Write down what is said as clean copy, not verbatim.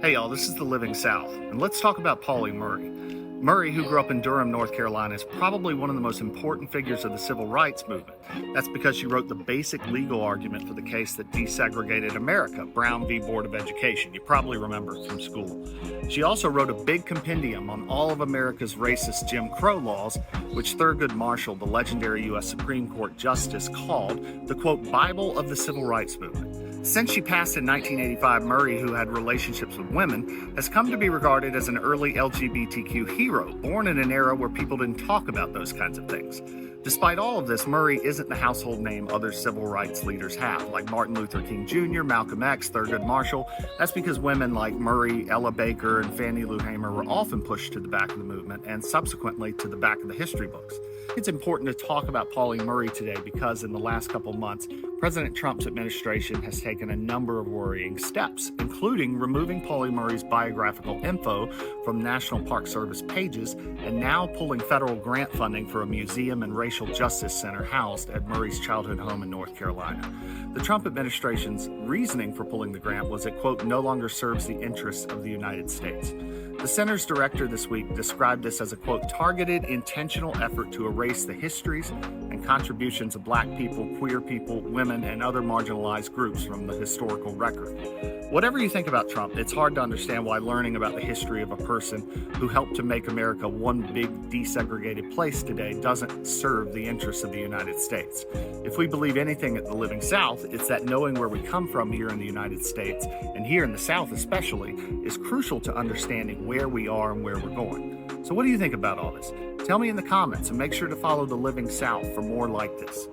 Hey y'all, this is The Living South, and let's talk about Pauli Murray. Murray, who grew up in Durham, North Carolina, is probably one of the most important figures of the civil rights movement. That's because she wrote the basic legal argument for the case that desegregated America, Brown v. Board of Education. You probably remember it from school. She also wrote a big compendium on all of America's racist Jim Crow laws, which Thurgood Marshall, the legendary U.S. Supreme Court Justice, called the, quote, Bible of the Civil Rights Movement. Since she passed in 1985, Murray, who had relationships with women, has come to be regarded as an early LGBTQ hero, born in an era where people didn't talk about those kinds of things. Despite all of this, Murray isn't the household name other civil rights leaders have, like Martin Luther King Jr., Malcolm X, Thurgood Marshall. That's because women like Murray, Ella Baker, and Fannie Lou Hamer were often pushed to the back of the movement and subsequently to the back of the history books. It's important to talk about Pauli Murray today because in the last couple months, President Trump's administration has taken a number of worrying steps, including removing Pauli Murray's biographical info from National Park Service pages and now pulling federal grant funding for a museum and racial justice center housed at Murray's childhood home in North Carolina. The Trump administration's reasoning for pulling the grant was it, quote, no longer serves the interests of the United States. The center's director this week described this as a, quote, targeted, intentional effort to erase the histories and contributions of Black people, queer people, women, and other marginalized groups from the historical record. Whatever you think about Trump, it's hard to understand why learning about the history of a person who helped to make America one big desegregated place today doesn't serve the interests of the United States. If we believe anything at the Living South, it's that knowing where we come from here in the United States, and here in the South especially, is crucial to understanding where we are and where we're going. So what do you think about all this? Tell me in the comments and make sure to follow The Living South for more like this.